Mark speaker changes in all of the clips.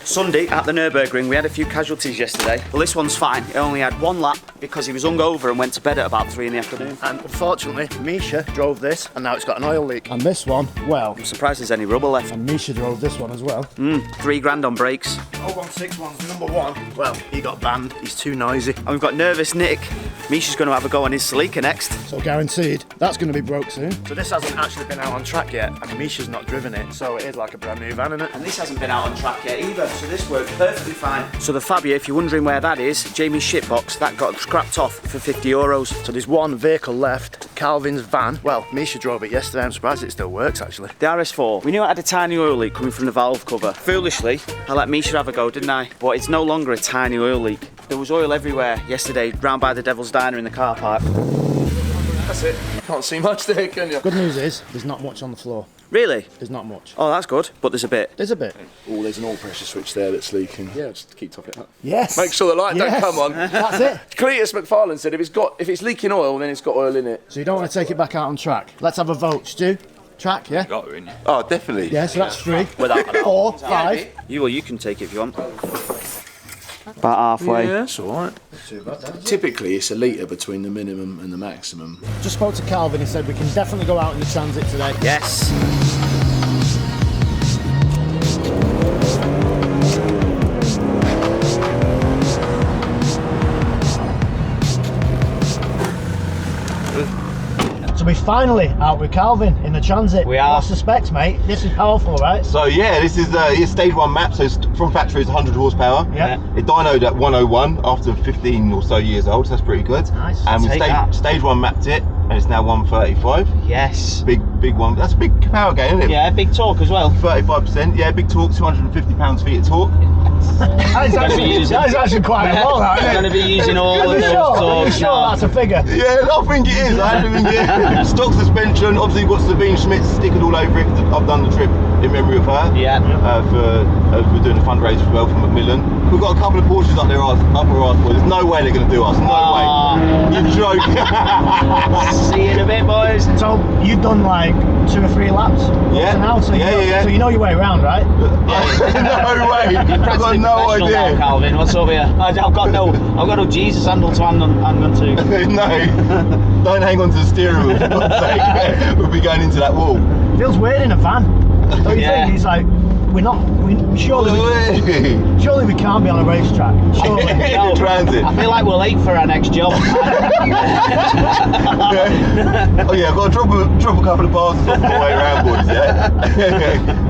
Speaker 1: Sunday at the Nürburgring, we had a few casualties yesterday. Well, this one's fine. He only had one lap because he was hungover and went to bed at about 3 in the afternoon.
Speaker 2: And unfortunately, Misha drove this and now it's got an oil leak. And this one, well,
Speaker 1: I'm surprised there's any rubber left.
Speaker 2: and Misha drove this one as well.
Speaker 1: £3 grand on brakes.
Speaker 2: 0161's number one. Well, he got banned. He's too noisy.
Speaker 1: And we've got Nervous Nick. Misha's going to have a go on his Celica next.
Speaker 2: So guaranteed, that's going to be broke soon. So this hasn't actually been out on track yet, and Misha's not driven it, so it is like a brand new van, isn't it?
Speaker 1: And this hasn't been out on track yet either, so this worked perfectly fine. So the Fabia, if you're wondering where that is, Jamie's shitbox, that got scrapped off for €50.
Speaker 2: So there's one vehicle left, Calvin's van. Well, Misha drove it yesterday. I'm surprised it still works, actually.
Speaker 1: The RS4. We knew it had a tiny oil leak coming from the valve cover. Foolishly, I let Misha have a go, didn't I? But it's no longer a tiny oil leak. There was oil everywhere yesterday, round by the Devil's Diner in the car park.
Speaker 3: That's it. You can't see much there, can you?
Speaker 2: Good news is, there's not much on the floor.
Speaker 1: Really?
Speaker 2: There's not much.
Speaker 1: Oh, that's good, but there's a bit.
Speaker 2: There's a bit.
Speaker 3: Oh, there's an oil pressure switch there that's leaking. Yeah, just keep topping it up.
Speaker 2: Yes.
Speaker 3: Make sure the light don't come on.
Speaker 2: That's it.
Speaker 3: Cletus McFarlane said if it's leaking oil, then it's got oil in it.
Speaker 2: So you don't want to take it back out on track. Let's have a vote, Stu. Track, yeah?
Speaker 4: Got her in.
Speaker 3: Oh, definitely.
Speaker 2: Yeah, so that's 3.
Speaker 1: Without
Speaker 2: 4, 5.
Speaker 1: You can take it if you want. About halfway.
Speaker 3: Yeah, that's all right. Typically, it's a litre between the minimum and the maximum.
Speaker 2: Just spoke to Calvin, he said we can definitely go out in the Transit today.
Speaker 1: Yes.
Speaker 2: So we're finally out with Calvin in the Transit.
Speaker 1: We are.
Speaker 2: What's the specs, mate? This is powerful, right?
Speaker 4: So yeah, this is stage 1 map. So from factory it's 100 horsepower.
Speaker 2: Yeah.
Speaker 4: It dynoed at 101 after 15 or so years old. So that's pretty good.
Speaker 2: Nice.
Speaker 4: And we
Speaker 1: Take that.
Speaker 4: stage 1 mapped it, and it's now 135.
Speaker 1: Yes.
Speaker 4: Big one. That's a big power gain, isn't it?
Speaker 1: Yeah, big torque as well.
Speaker 4: 35%. Yeah, big torque. 250 pound-feet of torque.
Speaker 2: That is actually quite a lot, that,
Speaker 1: I'm
Speaker 2: isn't
Speaker 1: going
Speaker 2: it?
Speaker 1: to be using all of
Speaker 2: Are you
Speaker 1: those
Speaker 2: sure? Are you
Speaker 1: torques
Speaker 2: sure
Speaker 1: now.
Speaker 2: that's a figure?
Speaker 4: Yeah, I think it is. I actually think it is. Stock suspension. Obviously, you've got Sabine Schmidt stickered all over it. 'Cause I've done the trip in memory of her.
Speaker 1: Yeah.
Speaker 4: We're doing a fundraiser as well for Macmillan. We've got a couple of Porsches up our arse, boys. There's no way they're going to do us. No way. You're joking.
Speaker 1: See you in a bit, boys.
Speaker 2: So you've done like 2 or 3 laps
Speaker 4: Yeah.
Speaker 2: now, so
Speaker 4: Yeah.
Speaker 2: So you know your way around, right?
Speaker 4: No way. I've got
Speaker 1: Practically
Speaker 4: no
Speaker 1: professional now,
Speaker 4: idea.
Speaker 1: Calvin. What's over here? I've got no Jesus handle to hang on to.
Speaker 4: No, don't hang on to the steering wheel. For God's sake. We'll be going into that wall.
Speaker 2: Feels weird in a van. Don't you
Speaker 1: Yeah.
Speaker 2: think? He's like, surely we can't be on a racetrack. Surely.
Speaker 1: No.
Speaker 4: Transit.
Speaker 1: I feel like we're late for our next job.
Speaker 4: Oh yeah, I've got to drop a couple of parcels off the way around, boys. Yeah.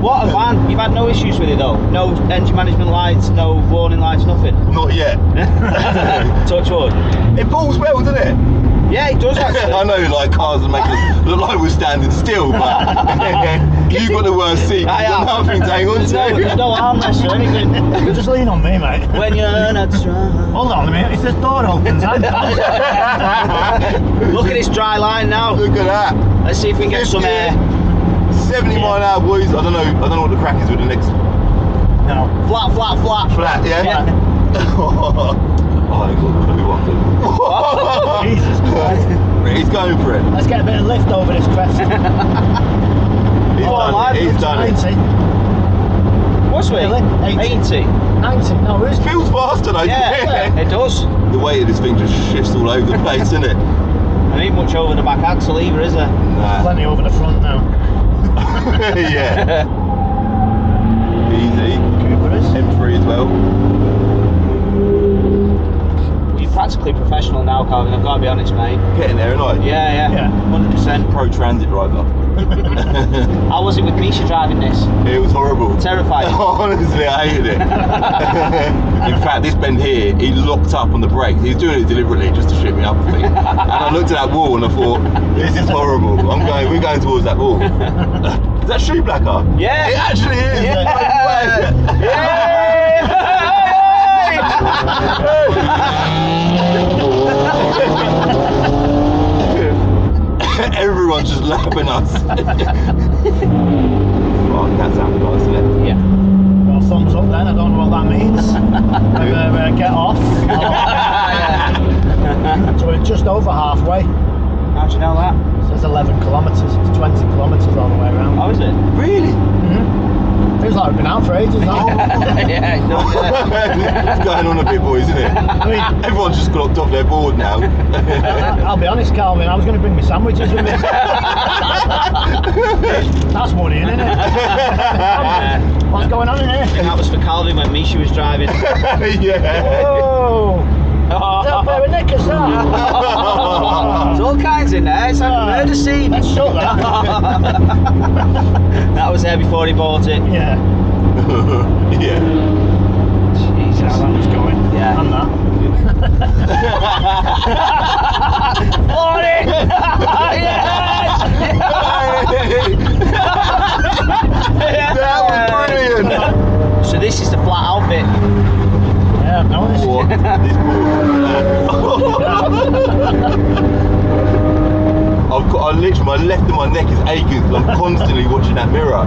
Speaker 1: What a van. You've had no issues with it though? No engine management lights, no warning lights, nothing?
Speaker 4: Not yet.
Speaker 1: Touch wood.
Speaker 4: It pulls well, doesn't it?
Speaker 1: Yeah, it does actually.
Speaker 4: I know, like cars that make us look like we're standing still, but you've got the worst seat.
Speaker 1: I
Speaker 4: You've got
Speaker 1: have.
Speaker 4: nothing to hang on
Speaker 1: There's
Speaker 4: to.
Speaker 1: no armrest or anything.
Speaker 2: Just lean on me, mate.
Speaker 1: When you're not strong.
Speaker 2: Hold on a minute, if this door opens,
Speaker 1: Look at this dry line now.
Speaker 4: Look at that.
Speaker 1: Let's see if we can get some air.
Speaker 4: 70 mile an hour, boys. I don't know what the crack is with the next
Speaker 2: No.
Speaker 1: Flat.
Speaker 4: flat, yeah? Oh, I ain't got a clue what I'm doing.
Speaker 2: Jesus Christ.
Speaker 4: He's going for it.
Speaker 2: Let's get a bit of lift over this crest.
Speaker 4: He's done it.
Speaker 2: 90.
Speaker 1: What's it?
Speaker 2: Really?
Speaker 1: 80.
Speaker 2: 90. No, who's
Speaker 4: Feels faster though.
Speaker 1: Yeah, it does.
Speaker 4: The weight of this thing just shifts all over the place, isn't it?
Speaker 1: There ain't much over the back axle either, is there?
Speaker 4: Nah.
Speaker 2: plenty over the front now?
Speaker 4: Yeah. Easy.
Speaker 2: Cooper is.
Speaker 4: M3 as well.
Speaker 1: You're practically professional now, Calvin. I've got to be honest, mate.
Speaker 4: Getting there, aren't I?
Speaker 1: Yeah.
Speaker 2: Yeah.
Speaker 1: 100%.
Speaker 4: Pro transit driver.
Speaker 1: How was it with Misha driving this?
Speaker 4: It was horrible.
Speaker 1: Terrifying.
Speaker 4: Honestly, I hated it. In fact, this bend here, he locked up on the brakes. He was doing it deliberately just to shit me up, I think. And I looked at that wall and I thought, this is horrible. We're going towards that wall. Is that shoe blacker?
Speaker 1: Yeah.
Speaker 4: It actually is.
Speaker 1: Yeah.
Speaker 4: Everyone's just laughing at us. Oh, that sounds nice, isn't it?
Speaker 1: Yeah.
Speaker 2: Got a thumbs up then, I don't know what that means. Get off. So we're just over halfway.
Speaker 1: How'd you know that?
Speaker 2: So it's 11 kilometres, it's 20 kilometres all the way around.
Speaker 1: How is it?
Speaker 4: Really?
Speaker 2: Mm-hmm. Feels like we've been out for ages now.
Speaker 1: Yeah, it does, yeah.
Speaker 4: It's going on a bit, boys, isn't it?
Speaker 2: I mean,
Speaker 4: Everyone's just clocked off their board now.
Speaker 2: I'll be honest, Calvin, I was going to bring my sandwiches with me. That's money, isn't it? What's going on in here?
Speaker 1: I think that was for Calvin when Misha was driving.
Speaker 4: Yeah.
Speaker 2: Whoa! Is that a pair of knickers, that?
Speaker 1: There's all kinds in there, it's like a murder scene.
Speaker 2: Let's shut that.
Speaker 1: That was there before he bought it.
Speaker 2: Yeah.
Speaker 4: Yeah.
Speaker 1: Jesus.
Speaker 2: How that was going.
Speaker 1: Yeah.
Speaker 2: And that.
Speaker 1: Morning!
Speaker 4: That was brilliant.
Speaker 1: So this is the flat outfit.
Speaker 2: Yeah, no, this
Speaker 4: What? This I literally, my left and my neck is aching because I'm constantly watching that mirror.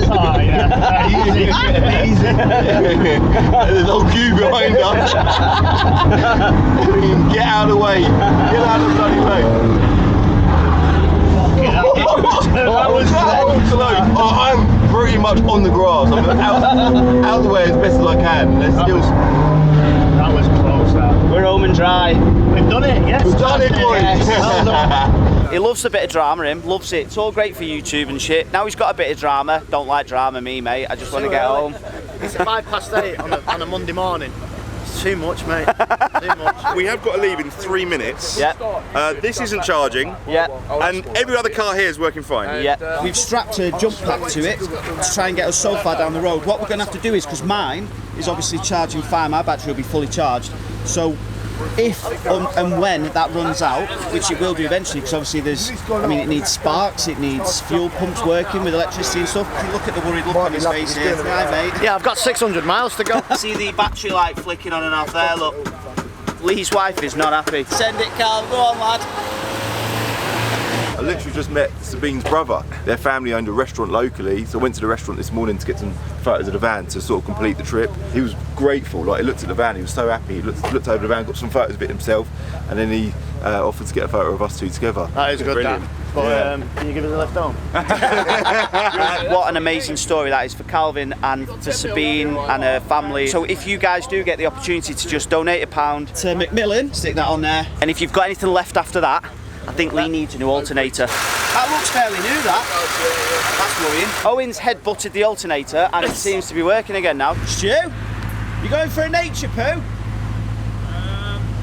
Speaker 2: Oh, yeah. Easy. Easy.
Speaker 4: There's a whole queue behind us. Get out of the way. Get out of the bloody way.
Speaker 2: That was
Speaker 4: so close. Oh, I'm pretty much on the grass. I'm out of the way as best as I can. There's still.
Speaker 2: That was close, that.
Speaker 1: We're home and dry.
Speaker 2: We've done it, yes.
Speaker 4: We've done it, boys.
Speaker 1: Well done. He loves a bit of drama, him. Loves it. It's all great for YouTube and shit. Now he's got a bit of drama. Don't like drama, me, mate. I just want to get home.
Speaker 2: It's 8:05 on a Monday morning. It's too much, mate. Too much.
Speaker 5: We have got to leave in 3 minutes.
Speaker 1: Yeah.
Speaker 5: This isn't charging.
Speaker 1: Yeah.
Speaker 5: And every other car here is working fine.
Speaker 1: Yeah.
Speaker 6: We've strapped a jump pack to it to try and get us so far down the road. What we're going to have to do is, because mine is obviously charging fine, my battery will be fully charged. So if and when that runs out, which it will do eventually, because obviously it needs sparks, it needs fuel pumps working with electricity and stuff. If you look at the worried look on his face here, right, mate?
Speaker 2: Yeah, I've got 600 miles to go.
Speaker 1: See the battery light flicking on and off there, look. Lee's wife is not happy. Send it, Carl, go on, lad.
Speaker 5: I literally just met Sabine's brother. Their family owned a restaurant locally, so I went to the restaurant this morning to get some photos of the van to sort of complete the trip. He was grateful, like he looked at the van, he was so happy. He looked over the van, got some photos of it himself, and then he offered to get a photo of us two together.
Speaker 2: That is good,
Speaker 5: Brilliant.
Speaker 2: that. But can you give us a lift home?
Speaker 1: What an amazing story that is for Calvin and for Sabine and her family. So if you guys do get the opportunity to just donate £1
Speaker 6: To Macmillan, stick that on there.
Speaker 1: and if you've got anything left after that, I think Lee needs a new alternator.
Speaker 6: That looks fairly new, that. That's worrying.
Speaker 1: Owen's head butted the alternator and it seems to be working again now.
Speaker 6: Stu, you going for a nature poo?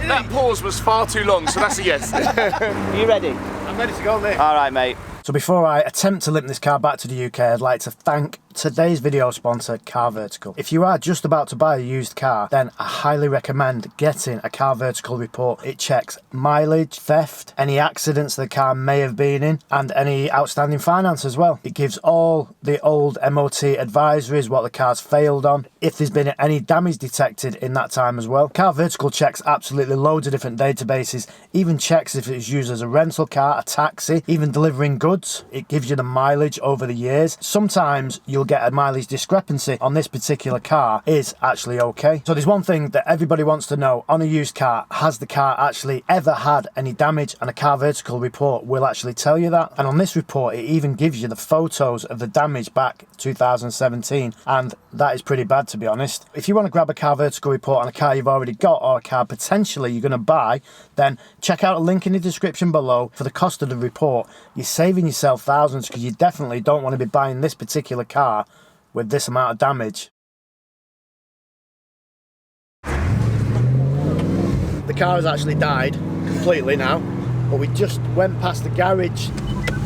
Speaker 3: That pause was far too long, so that's a yes.
Speaker 1: Are you ready?
Speaker 2: I'm ready to go, mate.
Speaker 1: All right, mate.
Speaker 2: So before I attempt to limp this car back to the UK, I'd like to thank today's video sponsor, Car Vertical. If you are just about to buy a used car, then I highly recommend getting a Car Vertical report. It checks mileage, theft, any accidents the car may have been in, and any outstanding finance as well. It gives all the old MOT advisories, what the car's failed on, if there's been any damage detected in that time as well. Car Vertical checks absolutely loads of different databases, even checks if it's used as a rental car, a taxi, even delivering goods. It gives you the mileage over the years. Sometimes you'll get a mileage discrepancy. On this particular car is actually okay. So there's one thing that everybody wants to know on a used car: has the car actually ever had any damage? And a Car Vertical report will actually tell you that. And on this report, it even gives you the photos of the damage back 2017, and that is pretty bad, to be honest. If you want to grab a Car Vertical report on a car you've already got, or a car potentially you're going to buy, then check out a link in the description below. For the cost of the report, you're saving yourself thousands, because you definitely don't want to be buying this particular car with this amount of damage. The car has actually died completely now, but we just went past the garage.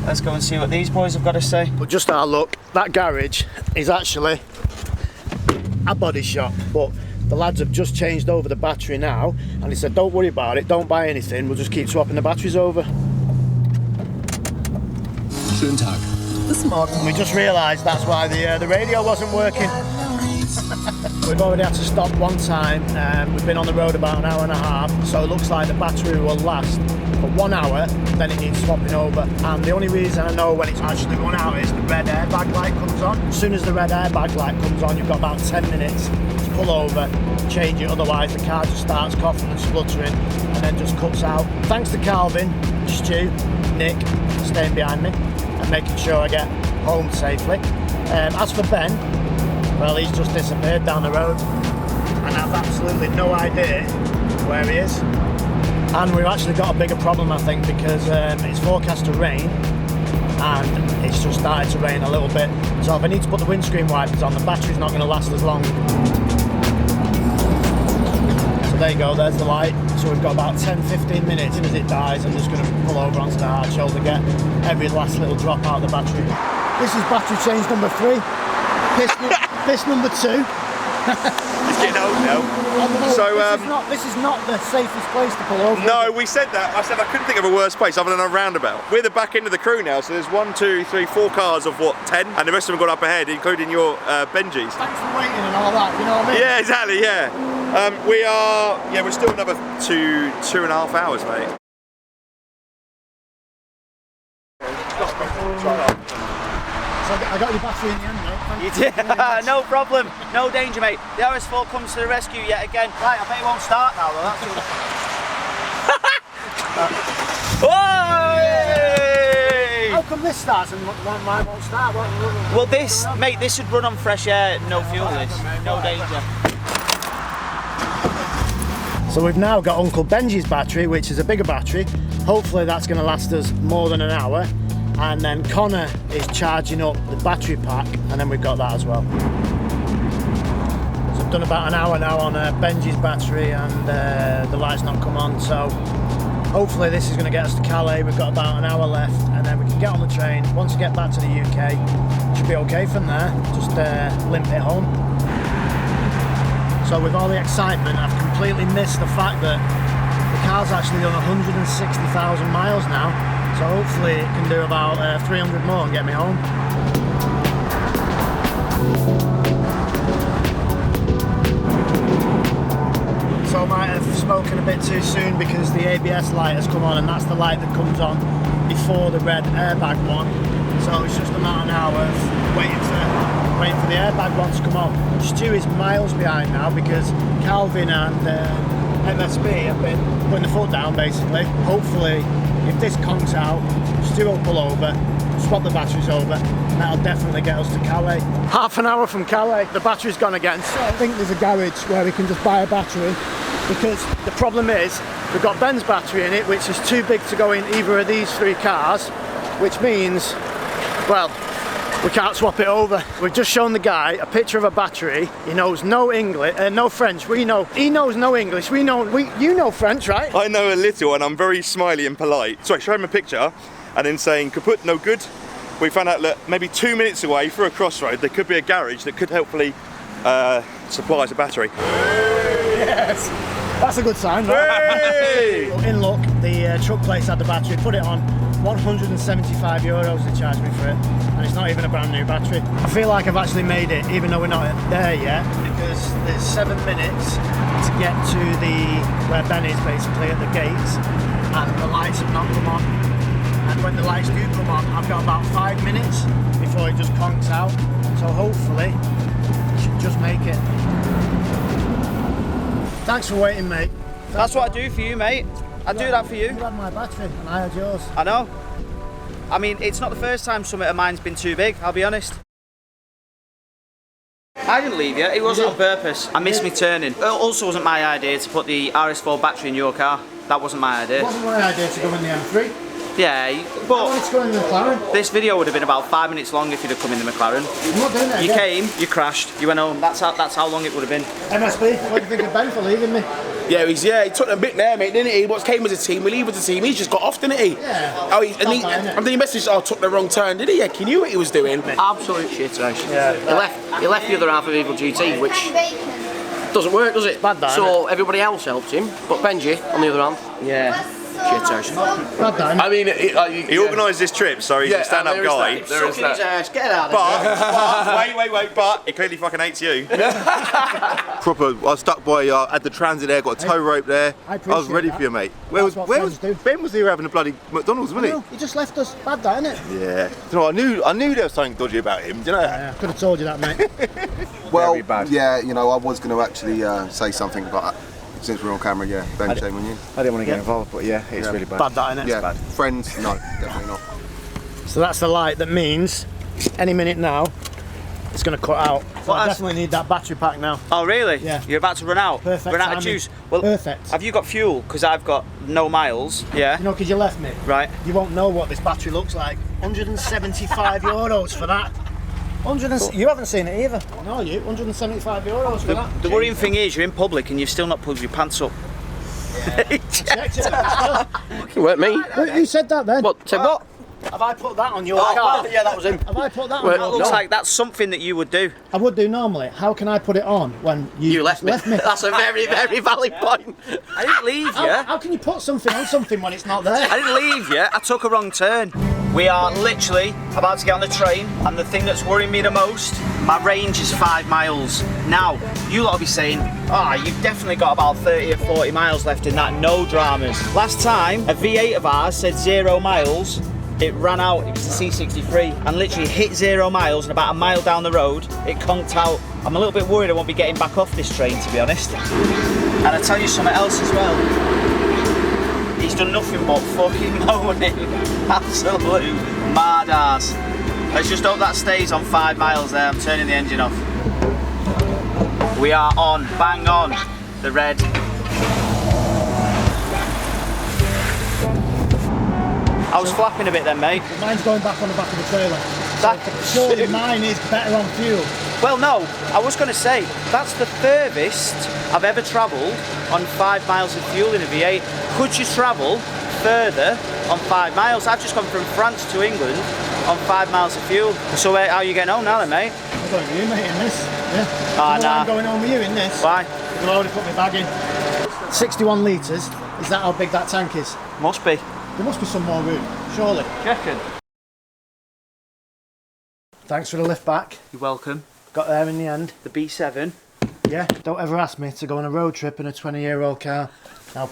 Speaker 1: Let's go and see what these boys have got to say.
Speaker 2: But just our look, that garage is actually a body shop, but the lads have just changed over the battery now, and he said don't worry about it, don't buy anything, we'll just keep swapping the batteries over.
Speaker 3: Schönen Tag.
Speaker 2: We just realised that's why the radio wasn't working. We've already had to stop one time. We've been on the road about an hour and a half, so it looks like the battery will last for 1 hour, then it needs swapping over. And the only reason I know when it's actually run out is the red airbag light comes on. As soon as the red airbag light comes on, you've got about 10 minutes to pull over, change it, otherwise the car just starts coughing and spluttering and then just cuts out. Thanks to Calvin, Stu, Nick, staying behind me and making sure I get home safely. As for Ben, well, he's just disappeared down the road and I've absolutely no idea where he is. And we've actually got a bigger problem, I think, because it's forecast to rain and it's just started to rain a little bit. So if I need to put the windscreen wipers on, the battery's not going to last as long. So there you go, there's the light. So we've got about 10-15 minutes. As soon as it dies, I'm just going to pull over onto the hard shoulder, get every last little drop out of the battery. This is battery change number 3. Piss number 2.
Speaker 5: It's getting old now. So
Speaker 2: this is not the safest place to pull over.
Speaker 5: no, we said that. I said I couldn't think of a worse place other than a roundabout. We're the back end of the crew now, so there's 1, 2, 3, 4 cars of what, 10, and the rest of them got up ahead, including your Benjis.
Speaker 2: Thanks for waiting and all that. You know what I mean?
Speaker 5: Yeah, exactly. Yeah, we're still another 2.5 hours, mate.
Speaker 2: So I got your battery in the end, mate. Thank
Speaker 1: You did. No problem. No danger, mate. The RS4 comes to the rescue yet again. Right, I bet it won't start now, though. Whoa!
Speaker 2: How come this starts and mine won't start?
Speaker 1: Well, this, mate, this should run on fresh air, no fuel. This, no danger.
Speaker 2: So we've now got Uncle Benji's battery, which is a bigger battery. Hopefully that's going to last us more than an hour. And then Connor is charging up the battery pack, and then we've got that as well. So I've done about an hour now on Benji's battery, and the light's not come on. So hopefully this is going to get us to Calais. We've got about an hour left, and then we can get on the train. Once we get back to the UK, it should be okay from there. Just limp it home. So with all the excitement, I've completely missed the fact that the car's actually done 160,000 miles now. So hopefully it can do about 300 more and get me home. So I might have spoken a bit too soon because the ABS light has come on, and that's the light that comes on before the red airbag one. So it's just about an hour of waiting for the airbag one to come on. Stu is miles behind now because Calvin and MSB have been putting the foot down basically. Hopefully, if this conks out, Stu will pull over, swap the batteries over, and that'll definitely get us to Calais. Half an hour from Calais, the battery's gone again. So I think there's a garage where we can just buy a battery, because the problem is we've got Ben's battery in it, which is too big to go in either of these 3 cars, which means, well, we can't swap it over. We've just shown the guy a picture of a battery. He knows no English, no French. We know he knows no English. You know French, right?
Speaker 5: I know a little, and I'm very smiley and polite. So I showed him a picture, and then saying kaput, no good. We found out that maybe 2 minutes away through a crossroad there could be a garage that could hopefully supply us a battery.
Speaker 2: Yes, that's a good sign. Right? In luck, the truck place had the battery. Put it on. 175 euros they charged me for it, and it's not even a brand new battery. I feel like I've actually made it, even though we're not there yet, because there's 7 minutes to get to where Ben is basically at the gates, and the lights have not come on. And when the lights do come on, I've got about 5 minutes before it just conks out. So hopefully, I should just make it. Thanks for waiting, mate.
Speaker 1: That's what I do for you, mate. I do that for you.
Speaker 2: You had my battery and I had yours.
Speaker 1: I know. I mean, it's not the first time something of mine's been too big, I'll be honest. I didn't leave you, it wasn't on purpose. I missed me turning. It also wasn't my idea to put the RS4 battery in your car. That wasn't my idea.
Speaker 2: It wasn't my idea to go in the M3.
Speaker 1: Yeah,
Speaker 2: I
Speaker 1: but
Speaker 2: wanted to go in the McLaren.
Speaker 1: this video would have been about 5 minutes long if you'd have come in the McLaren.
Speaker 2: I'm not doing that
Speaker 1: You
Speaker 2: again.
Speaker 1: came, you crashed, you went home. That's how long it would have been.
Speaker 2: MSB, what do you think of Ben for leaving me?
Speaker 7: Yeah, he took a bit there, mate, didn't he? What came as a team, we leave as a team, he's just got off, didn't he?
Speaker 2: Yeah.
Speaker 7: Oh, and then he messaged, took the wrong turn, did he? Yeah, he knew what he was doing.
Speaker 8: Absolute shit race. Yeah. He left the other half of Evil GT, which doesn't work, does it?
Speaker 2: Bad that,
Speaker 8: so everybody else helped him, but Benji, on the other hand,
Speaker 1: Yeah.
Speaker 8: shit race.
Speaker 2: Bad that,
Speaker 7: I mean,
Speaker 5: He organised this trip, so he's a stand-up
Speaker 7: there is
Speaker 5: guy.
Speaker 7: that, there is
Speaker 8: Sucking his
Speaker 7: that.
Speaker 8: ass, get out of here.
Speaker 5: But, but he clearly fucking hates you. Proper, I was stuck by, had the transit there, got a tow rope there.
Speaker 2: I
Speaker 5: I was
Speaker 2: appreciate
Speaker 5: ready
Speaker 2: that.
Speaker 5: for you, mate.
Speaker 2: That's what friends do.
Speaker 5: Ben was here having a bloody McDonald's, wasn't
Speaker 2: No, he just left us. Bad that, innit?
Speaker 5: he? Yeah. You know, I knew there was something dodgy about him, do you know that?
Speaker 2: Yeah, could have told you that, mate.
Speaker 9: Well,
Speaker 5: Very bad.
Speaker 9: yeah, you know, I was going to actually say something about that. Since we're on camera, yeah, Ben, shame on you.
Speaker 3: I didn't want to get involved, but yeah, it's really bad.
Speaker 2: Bad that, innit?
Speaker 9: Yeah, friends, no, definitely not.
Speaker 2: So that's the light that means any minute now, it's going to cut out. So I
Speaker 1: that's-
Speaker 2: definitely need that battery pack now.
Speaker 1: Oh really?
Speaker 2: Yeah.
Speaker 1: You're about to run out?
Speaker 2: Perfect
Speaker 1: Run out of
Speaker 2: timing.
Speaker 1: juice? Well,
Speaker 2: Perfect.
Speaker 1: have you got fuel? Because I've got no miles. Yeah.
Speaker 2: You know, because you left me.
Speaker 1: Right.
Speaker 2: You won't know what this battery looks like. 175 euros for that. You haven't seen it either. No, you. 175 euros for that.
Speaker 1: The worrying thing is you're in public and you've still not pulled your pants up.
Speaker 2: Checked it.
Speaker 8: It weren't me.
Speaker 2: Who said that then?
Speaker 8: What? Said what?
Speaker 2: Have I put that on your car?
Speaker 8: Yeah, that was him.
Speaker 2: Have I put that on
Speaker 8: Well,
Speaker 1: That
Speaker 2: your
Speaker 1: looks
Speaker 2: car?
Speaker 1: like that's something that you would do.
Speaker 2: I would do normally. How can I put it on when you
Speaker 8: You left me. That's a very, very valid point.
Speaker 1: I didn't leave you.
Speaker 2: How can you put something on something when it's not there?
Speaker 1: I didn't leave you. I took a wrong turn. We are literally about to get on the train, and the thing that's worrying me the most, my range is 5 miles. Now, you lot will be saying, you've definitely got about 30 or 40 miles left in that, no dramas. Last time, a V8 of ours said 0 miles, it ran out, it was the C63, and literally hit 0 miles, and about a mile down the road, it conked out. I'm a little bit worried I won't be getting back off this train, to be honest. And I'll tell you something else as well. He's done nothing but fucking moaning. Absolute mad ass. Let's just hope that stays on 5 miles there. I'm turning the engine off. We are on, bang on, the red. I was flapping a bit then, mate.
Speaker 2: Mine's going back on the back of the trailer.
Speaker 1: That-
Speaker 2: Surely mine is better on fuel.
Speaker 1: Well, no, I was going to say, that's the furthest I've ever travelled on 5 miles of fuel in a V8. Could you travel further on 5 miles? I've just gone from France to England on 5 miles of fuel. So how are you getting home now then, mate?
Speaker 2: I'm going with you, mate, in this. Yeah.
Speaker 1: Ah, nah.
Speaker 2: I'm going home with you in this.
Speaker 1: Why?
Speaker 2: I've already put my bag in. 61 litres. Is that how big that tank is?
Speaker 1: Must be.
Speaker 2: There must be some more room, surely.
Speaker 1: Reckon.
Speaker 2: Thanks for the lift back.
Speaker 1: You're welcome.
Speaker 2: Got there in the end.
Speaker 1: The B7.
Speaker 2: Yeah, don't ever ask me to go on a road trip in a 20-year-old car. Now,